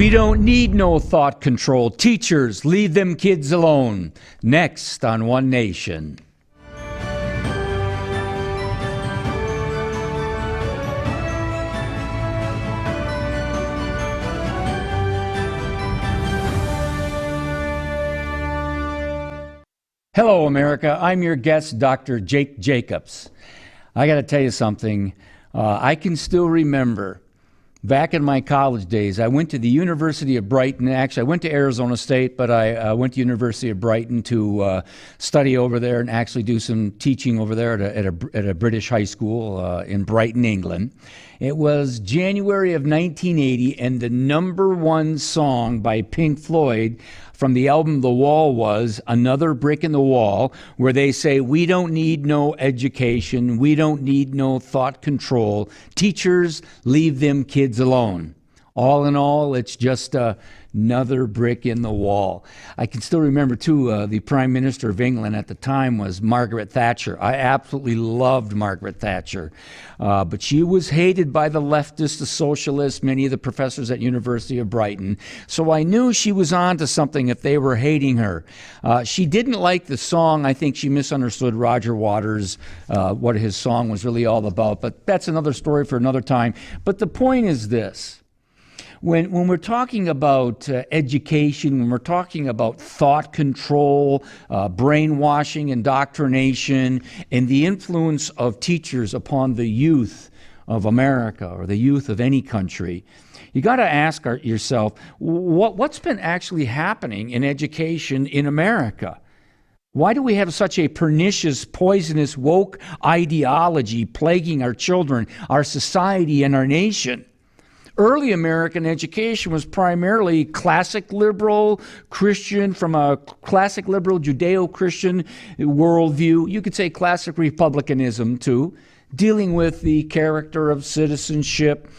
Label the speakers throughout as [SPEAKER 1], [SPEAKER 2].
[SPEAKER 1] We don't need no thought control. Teachers, leave them kids alone. Next on One Nation. Hello, America. I'm your guest, Dr. Jake Jacobs. I got to tell you something. I can still remember back in my college days, I went to the University of Brighton. Actually, I went to Arizona State, but I went to University of Brighton to study over there and actually do some teaching over there at a British high school in Brighton, England. It was January of 1980, and the number one song by Pink Floyd from the album The Wall was Another Brick in the Wall, where they say, we don't need no education, we don't need no thought control. Teachers, leave them kids alone. All in all, it's just another brick in the wall. I can still remember, too, the Prime Minister of England at the time was Margaret Thatcher. I absolutely loved Margaret Thatcher. But she was hated by the leftists, the socialists, many of the professors at University of Brighton. So I knew she was on to something if they were hating her. She didn't like the song. I think she misunderstood Roger Waters, what his song was really all about. But that's another story for another time. But the point is this. When we're talking about education, when we're talking about thought control, brainwashing, indoctrination, and the influence of teachers upon the youth of America or the youth of any country, you got to ask yourself, what's been actually happening in education in America? Why do we have such a pernicious, poisonous, woke ideology plaguing our children, our society, and our nation? Early American education was primarily classic liberal Christian, from a classic liberal Judeo-Christian worldview. You could say classic republicanism too, dealing with the character of citizenship,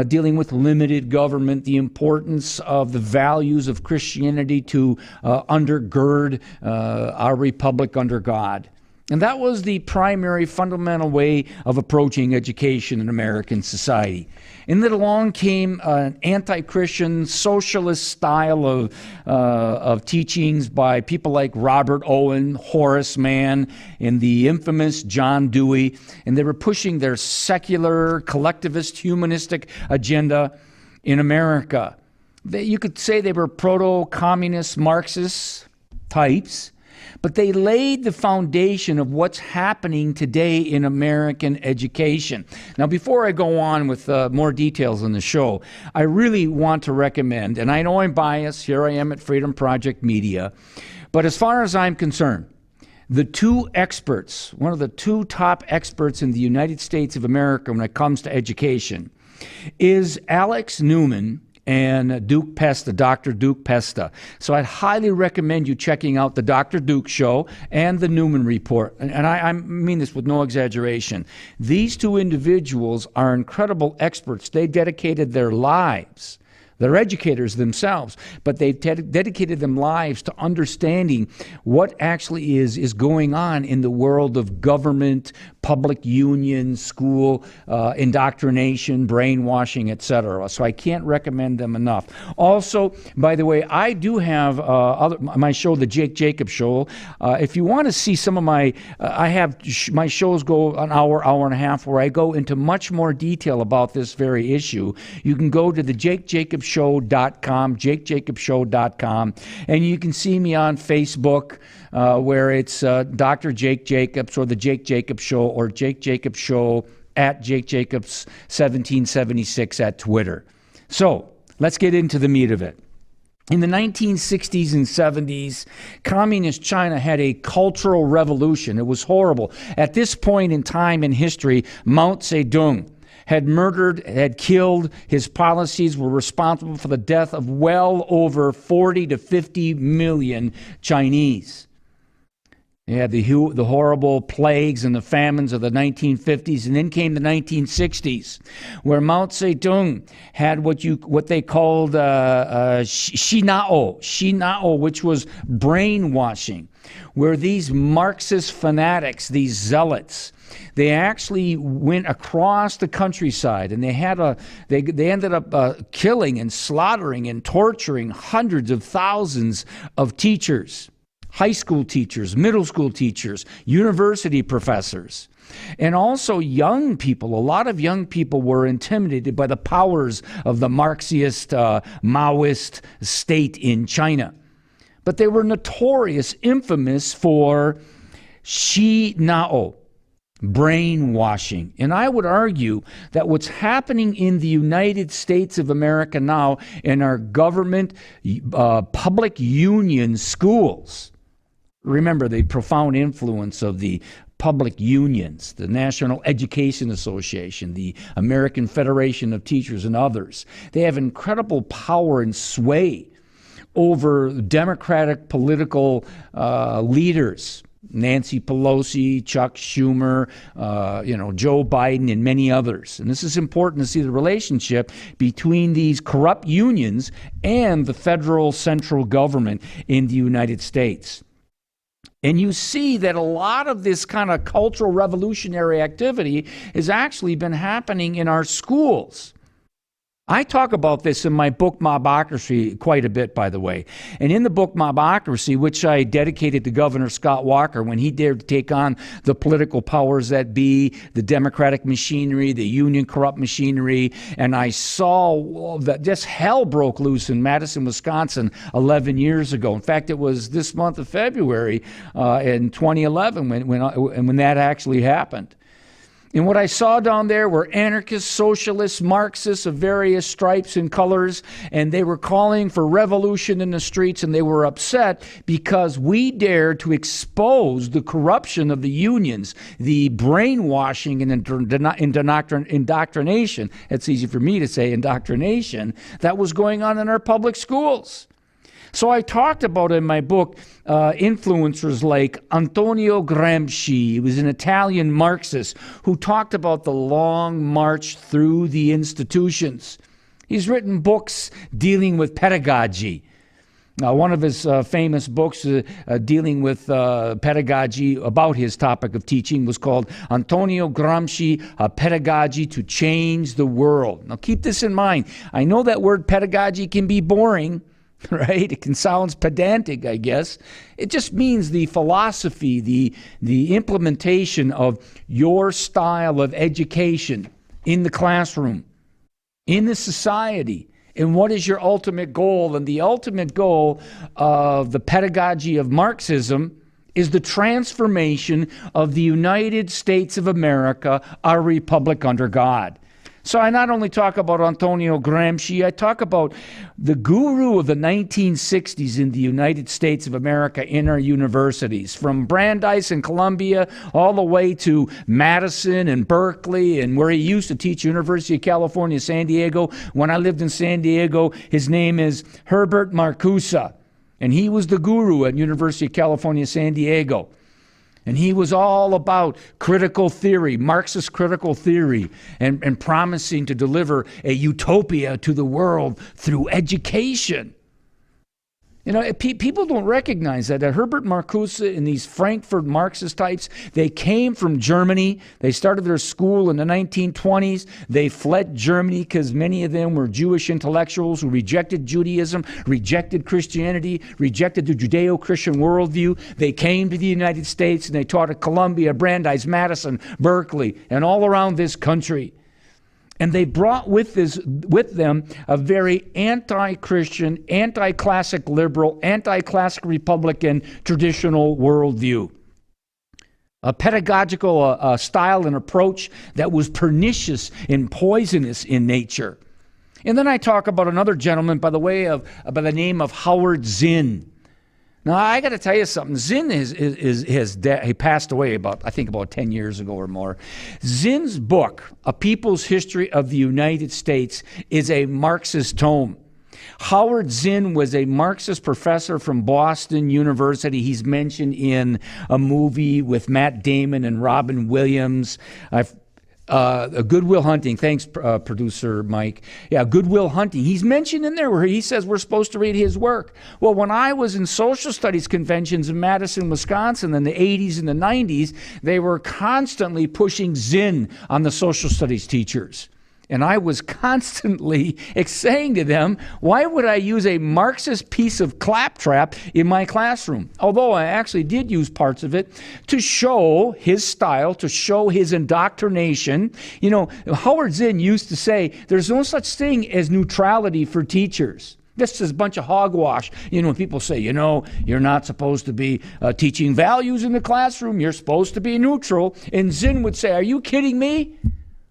[SPEAKER 1] dealing with limited government, the importance of the values of Christianity to undergird our republic under God. And that was the primary fundamental way of approaching education in American society. And then along came an anti-Christian socialist style of teachings by people like Robert Owen, Horace Mann, and the infamous John Dewey. And they were pushing their secular, collectivist, humanistic agenda in America. You could say they were proto-communist Marxist types. But they laid the foundation of what's happening today in American education. Now, before I go on with more details on the show, I really want to recommend, and I know I'm biased, here I am at Freedom Project Media, but as far as I'm concerned, the two experts, one of the two top experts in the United States of America when it comes to education, is Alex Newman and Duke Pesta, Dr. Duke Pesta. So I'd highly recommend you checking out the Dr. Duke Show and the Newman Report. And I mean this with no exaggeration. These two individuals are incredible experts. They dedicated their lives. They're educators themselves, but they've dedicated them lives to understanding what actually is going on in the world of government, public union, school, indoctrination, brainwashing, etc. So I can't recommend them enough. Also, by the way, I do have my show, The Jake Jacobs Show. If you want to see some of my, my shows go an hour, hour and a half, where I go into much more detail about this very issue. You can go to the JakeJacobsShow.com, JakeJacobsShow.com, and you can see me on Facebook, where it's Dr. Jake Jacobs or the Jake Jacobs Show, or Jake Jacobs Show at Jake Jacobs 1776 at Twitter. So let's get into the meat of it. In the 1960s and 70s, communist China had a cultural revolution. It was horrible. At this point in time in history, Mao Zedong had killed. His policies were responsible for the death of well over 40 to 50 million Chinese. You had the horrible plagues and the famines of the 1950s, and then came the 1960s, where Mao Zedong had what they called Shinao, which was brainwashing, where these Marxist fanatics, these zealots, They actually went across the countryside, and they ended up killing and slaughtering and torturing hundreds of thousands of teachers, high school teachers, middle school teachers, university professors. And also young people. A lot of young people were intimidated by the powers of the Marxist, Maoist state in China. But they were notorious, infamous for Shi Nao, brainwashing. And I would argue that what's happening in the United States of America now in our government, public union schools, remember the profound influence of the public unions, the National Education Association, the American Federation of Teachers, and others. They have incredible power and sway over Democratic political leaders, Nancy Pelosi, Chuck Schumer, Joe Biden, and many others. And this is important to see the relationship between these corrupt unions and the federal central government in the United States. And you see that a lot of this kind of cultural revolutionary activity has actually been happening in our schools. I talk about this in my book, Mobocracy, quite a bit, by the way. And in the book, Mobocracy, which I dedicated to Governor Scott Walker when he dared to take on the political powers that be, the Democratic machinery, the union corrupt machinery, and I saw that just hell broke loose in Madison, Wisconsin 11 years ago. In fact, it was this month of February in 2011 when that actually happened. And what I saw down there were anarchists, socialists, Marxists of various stripes and colors, and they were calling for revolution in the streets, and they were upset because we dared to expose the corruption of the unions, the brainwashing and indoctrination, it's easy for me to say, indoctrination, that was going on in our public schools. So I talked about in my book influencers like Antonio Gramsci. He was an Italian Marxist who talked about the long march through the institutions. He's written books dealing with pedagogy. One of his famous books dealing with pedagogy about his topic of teaching was called Antonio Gramsci, Pedagogy to Change the World. Now keep this in mind. I know that word pedagogy can be boring, right? It can sound pedantic, I guess. It just means the philosophy, the implementation of your style of education in the classroom, in the society, and what is your ultimate goal. And the ultimate goal of the pedagogy of Marxism is the transformation of the United States of America, our republic under God. So I not only talk about Antonio Gramsci, I talk about the guru of the 1960s in the United States of America in our universities, from Brandeis and Columbia all the way to Madison and Berkeley, and where he used to teach, University of California, San Diego. When I lived in San Diego, his name is Herbert Marcuse, and he was the guru at University of California, San Diego. And he was all about critical theory, Marxist critical theory, and promising to deliver a utopia to the world through education. You know, people don't recognize that Herbert Marcuse and these Frankfurt Marxist types, they came from Germany. They started their school in the 1920s. They fled Germany because many of them were Jewish intellectuals who rejected Judaism, rejected Christianity, rejected the Judeo-Christian worldview. They came to the United States and they taught at Columbia, Brandeis, Madison, Berkeley, and all around this country. And they brought with them a very anti-Christian, anti-classic liberal, anti-classic Republican traditional worldview. A pedagogical style and approach that was pernicious and poisonous in nature. And then I talk about another gentleman by the name of Howard Zinn. Now, I got to tell you something. Zinn he passed away about 10 years ago or more. Zinn's book, A People's History of the United States, is a Marxist tome. Howard Zinn was a Marxist professor from Boston University. He's mentioned in a movie with Matt Damon and Robin Williams. Good Will Hunting. Thanks, producer Mike. Yeah, Good Will Hunting. He's mentioned in there where he says we're supposed to read his work. Well, when I was in social studies conventions in Madison, Wisconsin in the 80s and the 90s, they were constantly pushing Zinn on the social studies teachers. And I was constantly saying to them, why would I use a Marxist piece of claptrap in my classroom? Although I actually did use parts of it to show his style, to show his indoctrination. You know, Howard Zinn used to say, there's no such thing as neutrality for teachers. This is a bunch of hogwash. You know, when people say, you know, you're not supposed to be teaching values in the classroom, you're supposed to be neutral. And Zinn would say, are you kidding me?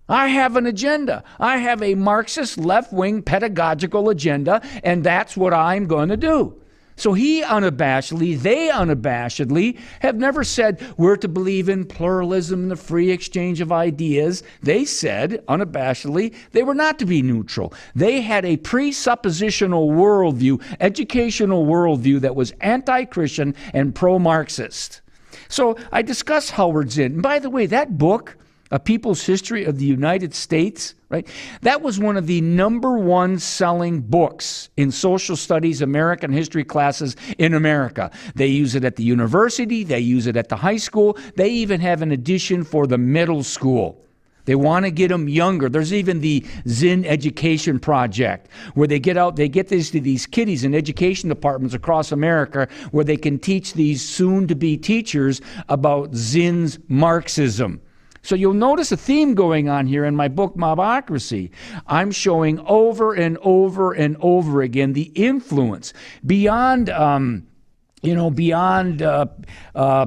[SPEAKER 1] I have an agenda. I have a Marxist left-wing pedagogical agenda, and that's what I'm going to do. So they unabashedly have never said we're to believe in pluralism and the free exchange of ideas. They said, unabashedly, they were not to be neutral. They had a presuppositional worldview, educational worldview that was anti-Christian and pro-Marxist. So I discuss Howard Zinn. And by the way, that book, A People's History of the United States, right? That was one of the #1 selling books in social studies, American history classes in America. They use it at the university. They use it at the high school. They even have an edition for the middle school. They want to get them younger. There's even the Zinn Education Project, where they get these kiddies in education departments across America, where they can teach these soon-to-be teachers about Zinn's Marxism. So you'll notice a theme going on here in my book, Mobocracy. I'm showing over and over and over again the influence beyond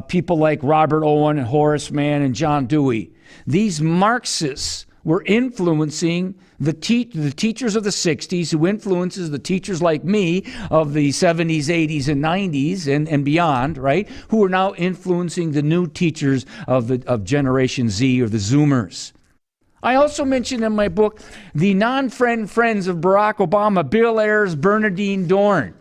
[SPEAKER 1] people like Robert Owen and Horace Mann and John Dewey. These Marxists were influencing the teachers of the 60s, who influences the teachers like me of the 70s, 80s, and 90s and beyond, right? Who are now influencing the new teachers of Generation Z or the Zoomers. I also mentioned in my book the non-friends of Barack Obama, Bill Ayers, Bernardine Dohrn.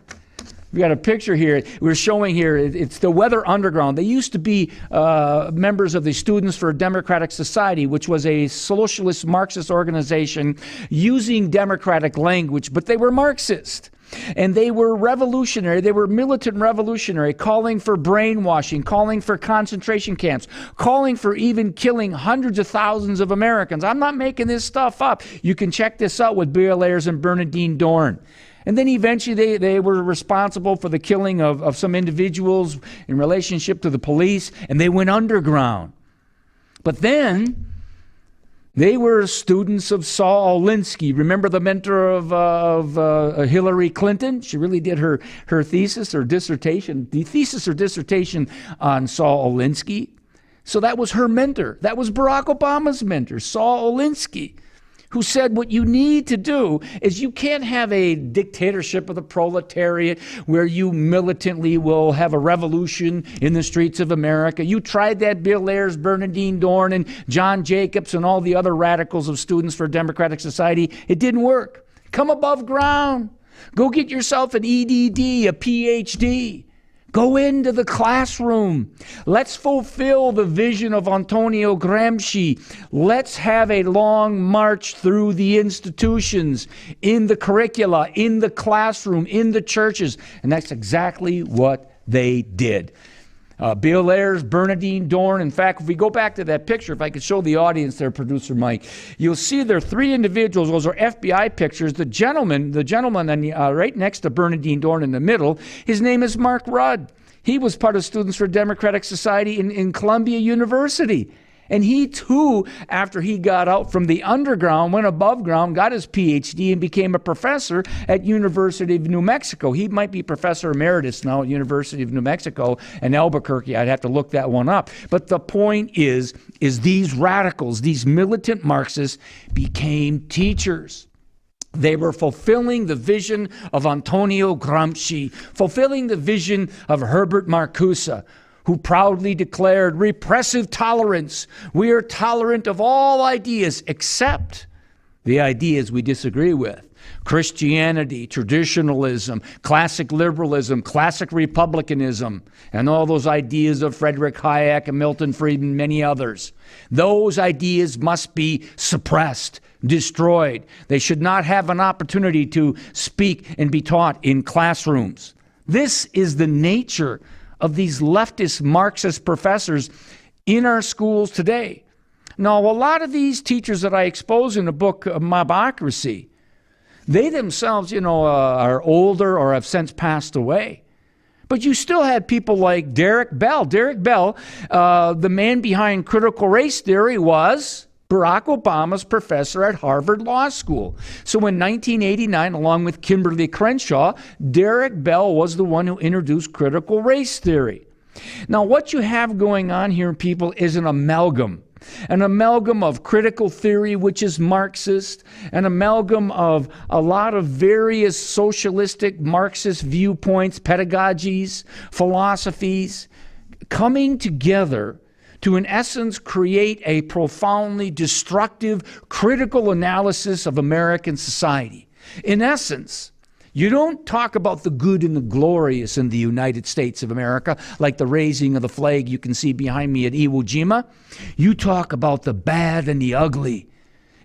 [SPEAKER 1] We got a picture here. We're showing here, it's the Weather Underground. They used to be members of the Students for a Democratic Society, which was a socialist Marxist organization using democratic language, but they were Marxist. And they were revolutionary. They were militant revolutionary, calling for brainwashing, calling for concentration camps, calling for even killing hundreds of thousands of Americans. I'm not making this stuff up. You can check this out with Bill Ayers and Bernardine Dohrn. And then eventually they were responsible for the killing of some individuals in relationship to the police, and they went underground. But then they were students of Saul Alinsky. Remember the mentor of Hillary Clinton? She really did her thesis or dissertation on Saul Alinsky. So that was her mentor. That was Barack Obama's mentor, Saul Alinsky, who said what you need to do is you can't have a dictatorship of the proletariat where you militantly will have a revolution in the streets of America. You tried that, Bill Ayers, Bernardine Dohrn, and John Jacobs, and all the other radicals of Students for a Democratic Society. It didn't work. Come above ground. Go get yourself an EDD, a PhD. Go into the classroom. Let's fulfill the vision of Antonio Gramsci. Let's have a long march through the institutions, in the curricula, in the classroom, in the churches. And that's exactly what they did. Bill Ayers, Bernardine Dohrn. In fact, if we go back to that picture, if I could show the audience there, Producer Mike, you'll see there are 3 individuals. Those are FBI pictures. The gentleman right next to Bernardine Dohrn in the middle, his name is Mark Rudd. He was part of Students for a Democratic Society in Columbia University. And he too, after he got out from the underground, went above ground, got his PhD, and became a professor at University of New Mexico. He might be professor emeritus now at University of New Mexico in Albuquerque. I'd have to look that one up. But the point is these radicals, these militant Marxists, became teachers. They were fulfilling the vision of Antonio Gramsci, fulfilling the vision of Herbert Marcuse, who proudly declared repressive tolerance. We are tolerant of all ideas except the ideas we disagree with. Christianity, traditionalism, classic liberalism, classic republicanism, and all those ideas of Friedrich Hayek and Milton Friedman, many others. Those ideas must be suppressed, destroyed. They should not have an opportunity to speak and be taught in classrooms. This is the nature of these leftist Marxist professors in our schools today. Now, a lot of these teachers that I expose in the book Mobocracy, they themselves, are older or have since passed away. But you still had people like Derek Bell. Derek Bell, the man behind critical race theory, was Barack Obama's professor at Harvard Law School. So in 1989, along with Kimberly Crenshaw, Derek Bell was the one who introduced critical race theory. Now, what you have going on here, people, is an amalgam of critical theory, which is Marxist, an amalgam of a lot of various socialistic Marxist viewpoints, pedagogies, philosophies, coming together to, in essence, create a profoundly destructive, critical analysis of American society. In essence, you don't talk about the good and the glorious in the United States of America, like the raising of the flag you can see behind me at Iwo Jima. You talk about the bad and the ugly.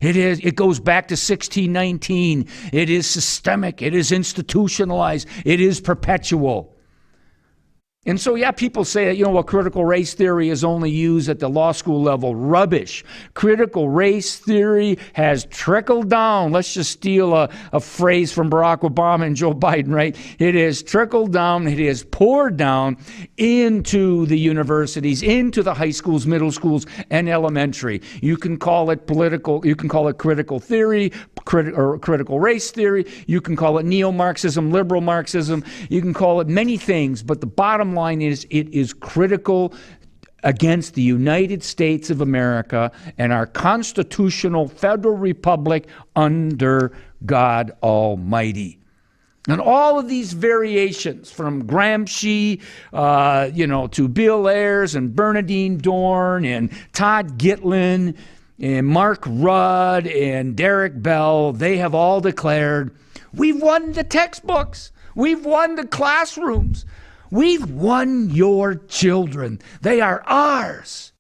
[SPEAKER 1] It goes back to 1619. It is systemic. It is institutionalized. It is perpetual. And so, people say that, critical race theory is only used at the law school level. Rubbish. Critical race theory has trickled down. Let's just steal a phrase from Barack Obama and Joe Biden, right? It has trickled down. It has poured down into the universities, into the high schools, middle schools, and elementary. You can call it political. You can call it critical theory, or critical race theory. You can call it neo-Marxism, liberal Marxism. You can call it many things, but the bottom line is it is critical against the United States of America and our constitutional federal republic under God Almighty. And all of these variations, from Gramsci, to Bill Ayers and Bernardine Dorn and Todd Gitlin and Mark Rudd and Derek Bell, they have all declared, we've won the textbooks. We've won the classrooms. We've won your children. They are ours.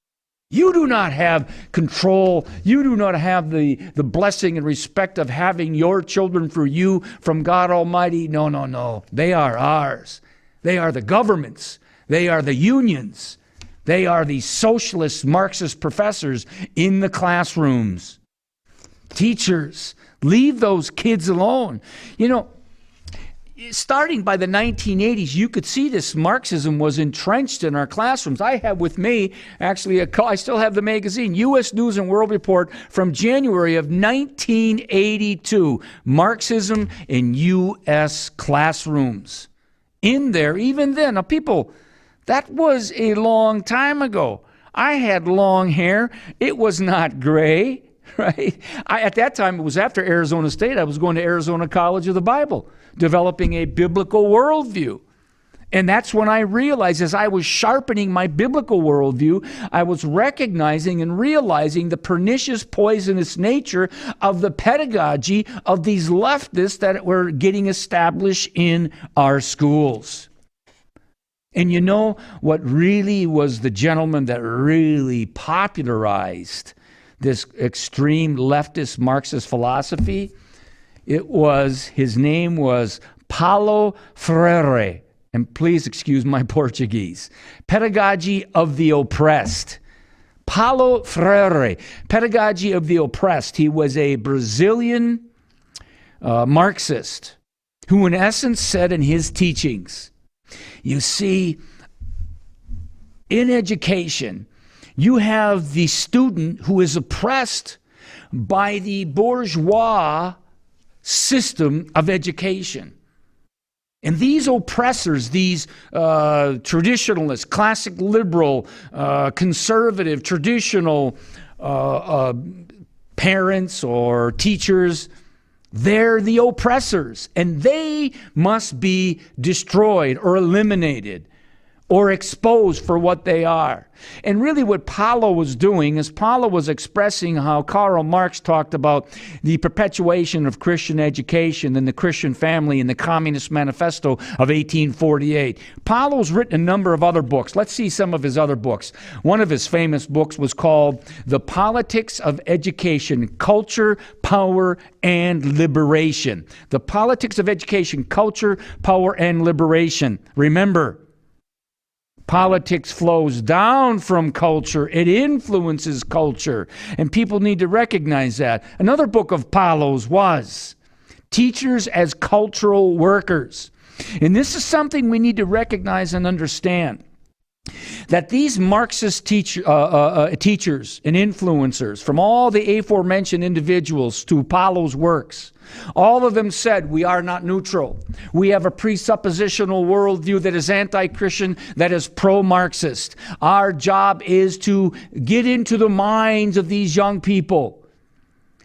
[SPEAKER 1] You do not have control. You do not have the blessing and respect of having your children for you from God Almighty. No, no, no. They are ours. They are the governments. They are the unions. They are the socialist Marxist professors in the classrooms. Teachers, leave those kids alone. Starting by the 1980s, you could see this Marxism was entrenched in our classrooms. I have with me, actually, I still have the magazine, U.S. News and World Report from January of 1982, Marxism in U.S. classrooms. In there, even then, now people, that was a long time ago. I had long hair. It was not gray, right? At that time, it was after Arizona State. I was going to Arizona College of the Bible, developing a biblical worldview. And that's when I realized, as I was sharpening my biblical worldview, I was recognizing and realizing the pernicious, poisonous nature of the pedagogy of these leftists that were getting established in our schools. And you know what really was the gentleman that really popularized this extreme leftist Marxist philosophy? His name was Paulo Freire. And please excuse my Portuguese. Pedagogy of the Oppressed. Paulo Freire, Pedagogy of the Oppressed. He was a Brazilian Marxist who in essence said in his teachings, you see, in education, you have the student who is oppressed by the bourgeois system of education. And these oppressors, these traditionalists, classic liberal, conservative, traditional parents or teachers, they're the oppressors, and they must be destroyed or eliminated, or exposed for what they are. And really what Paulo was doing is Paulo was expressing how Karl Marx talked about the perpetuation of Christian education and the Christian family in the Communist Manifesto of 1848. Paulo's written a number of other books. Let's see some of his other books. One of his famous books was called The Politics of Education, Culture, Power, and Liberation. The Politics of Education, Culture, Power, and Liberation. Remember, politics flows down from culture. It influences culture. And people need to recognize that. Another book of Paulo's was Teachers as Cultural Workers. And this is something we need to recognize and understand. That these Marxist teachers and influencers, from all the aforementioned individuals to Paulo's works, all of them said, we are not neutral. We have a presuppositional worldview that is anti-Christian, that is pro-Marxist. Our job is to get into the minds of these young people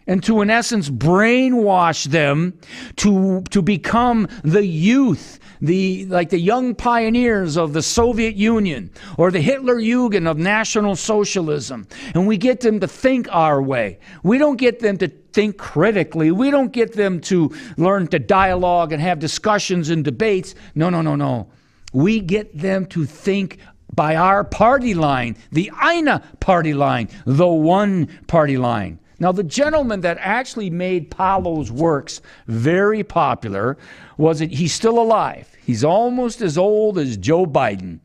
[SPEAKER 1] and to, in essence, brainwash them to become the youth, like the young pioneers of the Soviet Union or the Hitler-Jugend of National Socialism. And we get them to think our way. We don't get them to think critically. We don't get them to learn to dialogue and have discussions and debates. No. We get them to think by our party line, the eine party line, the one party line. Now, the gentleman that actually made Paulo's works very popular he's still alive. He's almost as old as Joe Biden.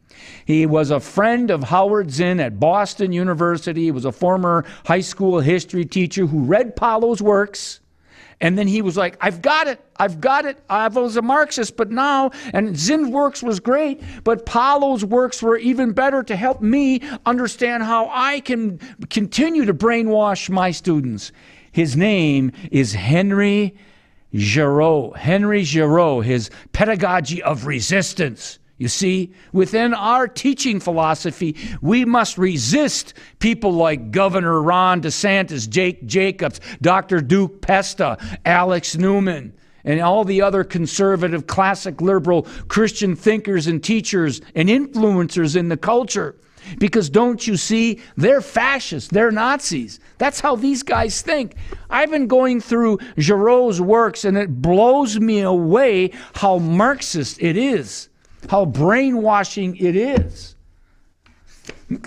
[SPEAKER 1] He was a friend of Howard Zinn at Boston University. He was a former high school history teacher who read Paulo's works. And then he was like, I've got it. I was a Marxist, but now, and Zinn's works was great, but Paulo's works were even better to help me understand how I can continue to brainwash my students. His name is Henry Giraud. Henry Giraud, his Pedagogy of Resistance. You see, within our teaching philosophy, we must resist people like Governor Ron DeSantis, Jake Jacobs, Dr. Duke Pesta, Alex Newman, and all the other conservative, classic liberal Christian thinkers and teachers and influencers in the culture. Because don't you see, they're fascists, they're Nazis. That's how these guys think. I've been going through Giraud's works, and it blows me away how Marxist it is. How brainwashing it is.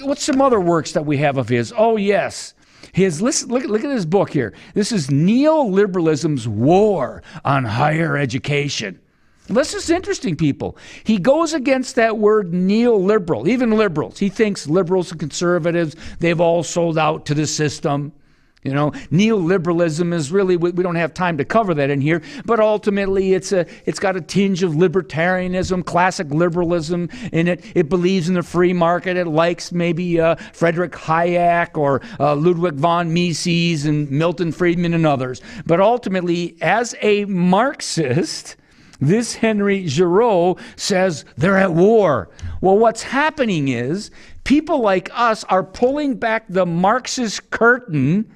[SPEAKER 1] What's some other works that we have of his? Oh, yes. Look at his book here. This is Neoliberalism's War on Higher Education. This is interesting, people. He goes against that word neoliberal, even liberals. He thinks liberals and conservatives, they've all sold out to the system. You know, neoliberalism is really, we don't have time to cover that in here, but ultimately it's got a tinge of libertarianism, classic liberalism in it. It believes in the free market. It likes maybe Friedrich Hayek or Ludwig von Mises and Milton Friedman and others. But ultimately, as a Marxist, this Henry Giraud says they're at war. Well, what's happening is people like us are pulling back the Marxist curtain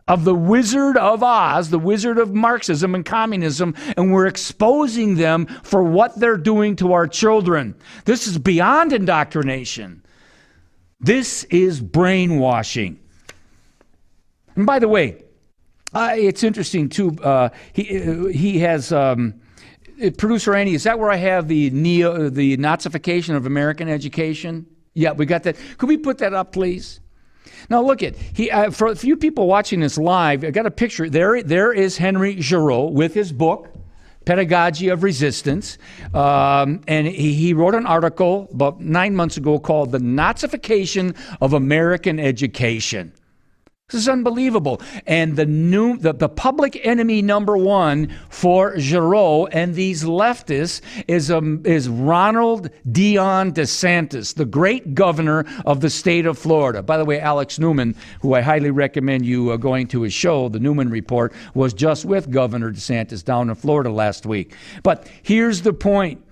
[SPEAKER 1] of the Wizard of Oz, the Wizard of Marxism and communism, and we're exposing them for what they're doing to our children. This is beyond indoctrination. This is brainwashing. And by the way, it's interesting too. He has producer Andy. Is that where I have the Nazification of American education? Yeah, we got that. Could we put that up, please? Now look at for a few people watching this live, I got a picture. There is Henry Giraud with his book, Pedagogy of Resistance, and he wrote an article about 9 months ago called "The Nazification of American Education." This is unbelievable. And the public enemy number one for Giraud and these leftists is Ronald Dion DeSantis, the great governor of the state of Florida. By the way, Alex Newman, who I highly recommend you going to his show, the Newman Report, was just with Governor DeSantis down in Florida last week. But here's the point.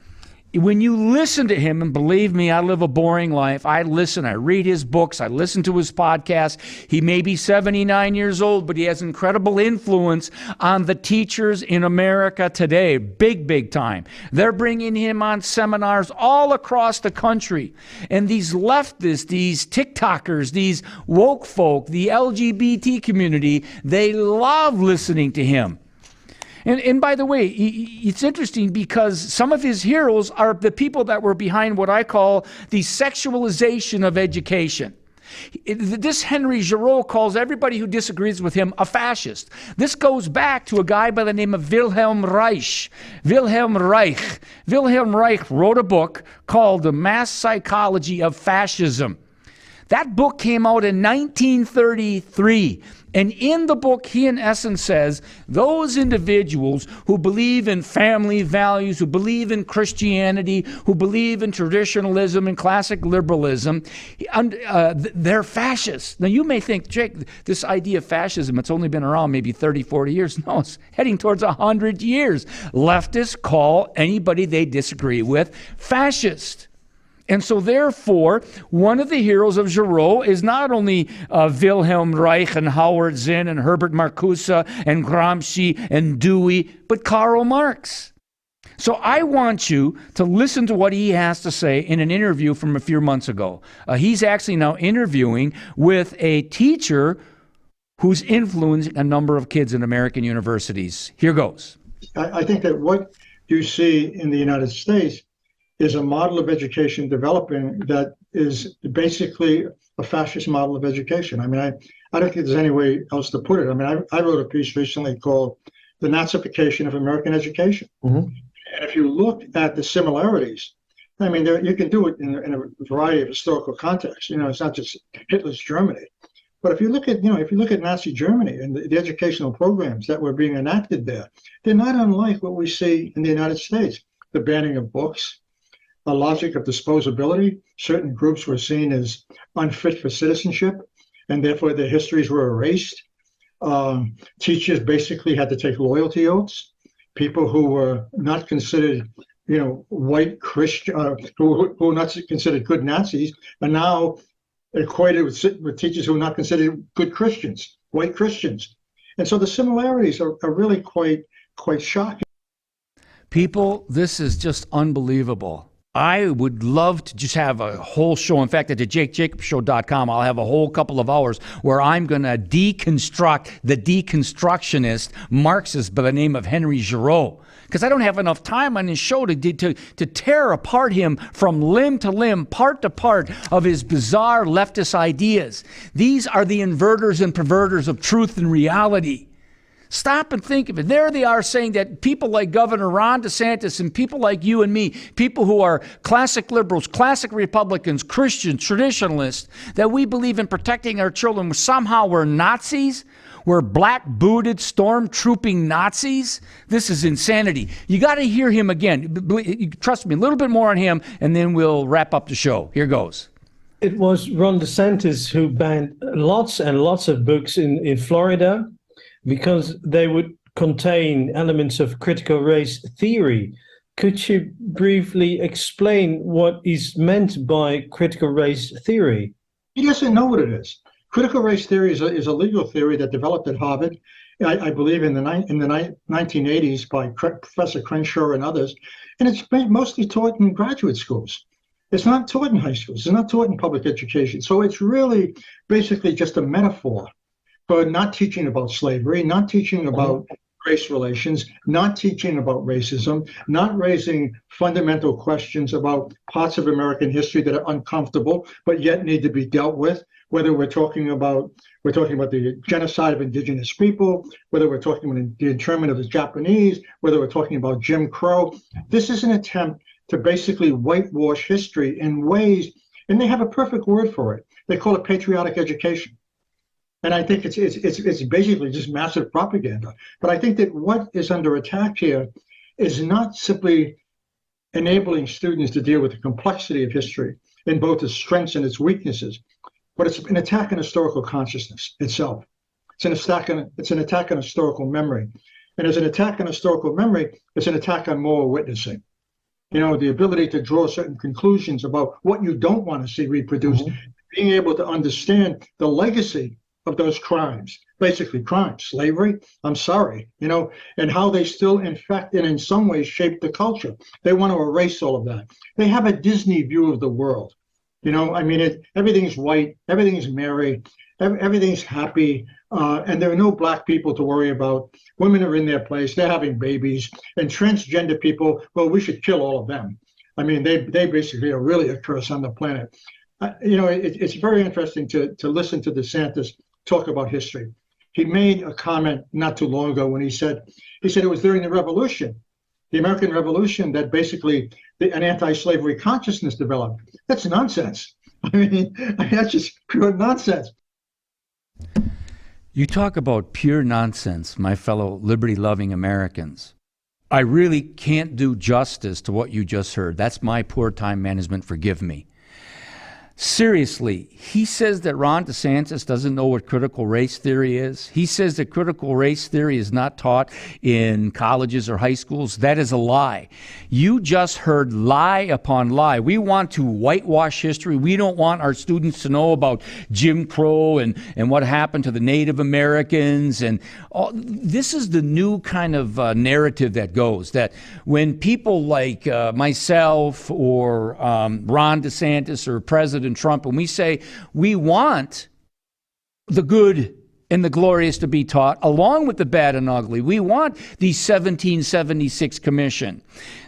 [SPEAKER 1] when you listen to him, and believe me, I live a boring life. I listen, I read his books, I listen to his podcast. He may be 79 years old, but he has incredible influence on the teachers in America today. Big, big time. They're bringing him on seminars all across the country. And these leftists, these TikTokers, these woke folk, the LGBT community, they love listening to him. And by the way, it's interesting because some of his heroes are the people that were behind what I call the sexualization of education. This Henry Giraud calls everybody who disagrees with him a fascist. This goes back to a guy by the name of Wilhelm Reich. Wilhelm Reich wrote a book called The Mass Psychology of Fascism. That book came out in 1933. And in the book, he in essence says, those individuals who believe in family values, who believe in Christianity, who believe in traditionalism and classic liberalism, they're fascists. Now, you may think, Jake, this idea of fascism, it's only been around maybe 30, 40 years. No, it's heading towards 100 years. Leftists call anybody they disagree with fascist. And so therefore, one of the heroes of Giraud is not only Wilhelm Reich and Howard Zinn and Herbert Marcuse and Gramsci and Dewey, but Karl Marx. So I want you to listen to what he has to say in an interview from a few months ago. He's actually now interviewing with a teacher who's influencing a number of kids in American universities. Here goes.
[SPEAKER 2] I think that what you see in the United States is a model of education developing that is basically a fascist model of education. I mean, I don't think there's any way else to put it. I mean, I wrote a piece recently called The Nazification of American Education. Mm-hmm. And if you look at the similarities, I mean, you can do it in a variety of historical contexts. You know, it's not just Hitler's Germany. But if you look at Nazi Germany and the educational programs that were being enacted there, they're not unlike what we see in the United States. The banning of books, a logic of disposability. Certain groups were seen as unfit for citizenship, and therefore their histories were erased. Teachers basically had to take loyalty oaths. People who were not considered, white Christian, who were not considered good Nazis, are now equated with teachers who are not considered good Christians, white Christians. And so the similarities are really quite shocking.
[SPEAKER 1] People, this is just unbelievable. I would love to just have a whole show. In fact, at the JakeJacobShow.com, I'll have a whole couple of hours where I'm going to deconstruct the deconstructionist Marxist by the name of Henry Giraud. Because I don't have enough time on this show to tear apart him from limb to limb, part to part of his bizarre leftist ideas. These are the inverters and perverters of truth and reality. Stop and think of it. There they are saying that people like Governor Ron DeSantis and people like you and me, people who are classic liberals, classic Republicans, Christians, traditionalists, that we believe in protecting our children, somehow we're Nazis, we're black-booted, stormtrooping Nazis. This is insanity. You got to hear him again. Trust me, a little bit more on him, and then we'll wrap up the show. Here goes.
[SPEAKER 3] It was Ron DeSantis who banned lots and lots of books in Florida, because they would contain elements of critical race theory. Could you briefly explain what is meant by critical race theory?
[SPEAKER 2] He doesn't know what it is. Critical race theory is a legal theory that developed at Harvard, I believe in the 1980s by Professor Crenshaw and others, and it's mostly taught in graduate schools. It's not taught in high schools. It's not taught in public education. So it's really basically just a metaphor for not teaching about slavery, not teaching about race relations, not teaching about racism, not raising fundamental questions about parts of American history that are uncomfortable but yet need to be dealt with. Whether we're talking about the genocide of indigenous people, whether we're talking about the internment of the Japanese, whether we're talking about Jim Crow. This is an attempt to basically whitewash history in ways, and they have a perfect word for it. They call it patriotic education. And I think it's basically just massive propaganda. But I think that what is under attack here is not simply enabling students to deal with the complexity of history in both its strengths and its weaknesses, but it's an attack on historical consciousness itself. It's an attack on historical memory. And as an attack on historical memory, it's an attack on moral witnessing. the ability to draw certain conclusions about what you don't want to see reproduced, being able to understand the legacy of those crimes, basically crimes, slavery, I'm sorry, and how they still infect and in some ways shape the culture. They want to erase all of that. They have a Disney view of the world. Everything's white, everything's merry, everything's happy, and there are no black people to worry about. Women are in their place, they're having babies, and transgender people, well, we should kill all of them. They basically are really a curse on the planet. It's very interesting to listen to DeSantis talk about history. He made a comment not too long ago when he said it was during the Revolution, the American Revolution, that basically an anti-slavery consciousness developed. That's nonsense. That's just pure nonsense.
[SPEAKER 1] You talk about pure nonsense, my fellow liberty-loving Americans. I really can't do justice to what you just heard. That's my poor time management. Forgive me. Seriously, he says that Ron DeSantis doesn't know what critical race theory is. He says that critical race theory is not taught in colleges or high schools. That is a lie. You just heard lie upon lie. We want to whitewash history. We don't want our students to know about Jim Crow and what happened to the Native Americans. And this is the new kind of narrative that goes, that when people like myself or Ron DeSantis or President Trump, when we say we want the good and the glorious to be taught, along with the bad and ugly, we want the 1776 Commission.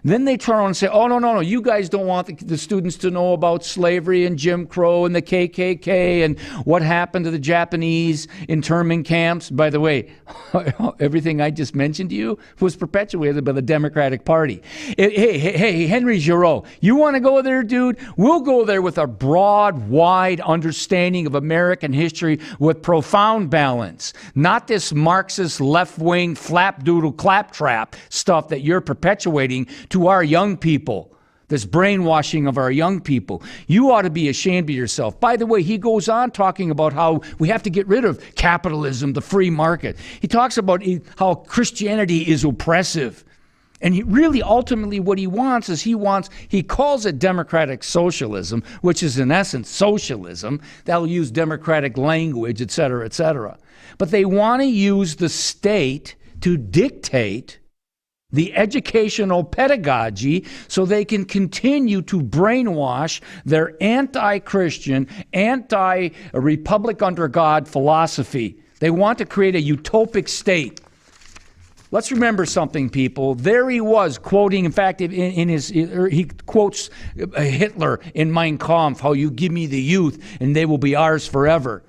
[SPEAKER 1] Then they turn around and say, oh, no, you guys don't want the students to know about slavery and Jim Crow and the KKK and what happened to the Japanese internment camps. By the way, everything I just mentioned to you was perpetuated by the Democratic Party. Hey, Henry Giroux, you want to go there, dude? We'll go there with a broad, wide understanding of American history with profound balance, not this Marxist left-wing flapdoodle claptrap stuff that you're perpetuating to our young people, this brainwashing of our young people. You ought to be ashamed of yourself. By the way, he goes on talking about how we have to get rid of capitalism, the free market. He talks about how Christianity is oppressive. And ultimately what he wants is he calls it democratic socialism, which is in essence socialism. They'll use democratic language, et cetera, et cetera. But they want to use the state to dictate the educational pedagogy so they can continue to brainwash their anti-Christian, anti-Republic under God philosophy. They want to create a utopic state. Let's remember something, people. There he was quoting, in fact, he quotes Hitler in Mein Kampf, how you give me the youth and they will be ours forever.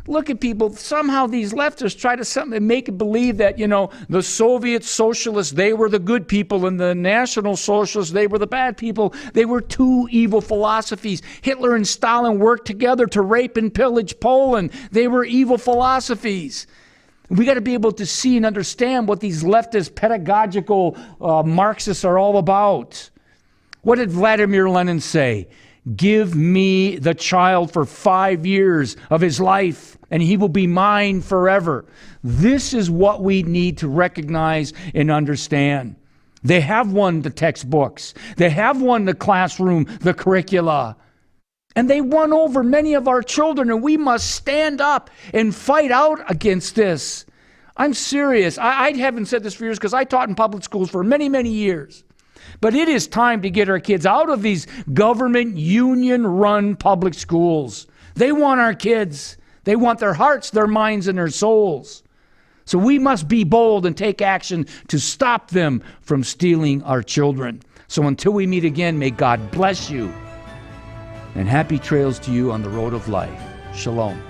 [SPEAKER 1] Look at people, somehow these leftists try to make it believe that, the Soviet socialists, they were the good people, and the National Socialists, they were the bad people. They were two evil philosophies. Hitler and Stalin worked together to rape and pillage Poland. They were evil philosophies. We got to be able to see and understand what these leftist pedagogical Marxists are all about. What did Vladimir Lenin say? Give me the child for 5 years of his life, and he will be mine forever. This is what we need to recognize and understand. They have won the textbooks. They have won the classroom, the curricula. And they won over many of our children, and we must stand up and fight out against this. I'm serious. I haven't said this for years because I taught in public schools for many, many years. But it is time to get our kids out of these government union-run public schools. They want our kids. They want their hearts, their minds, and their souls. So we must be bold and take action to stop them from stealing our children. So until we meet again, may God bless you. And happy trails to you on the road of life. Shalom.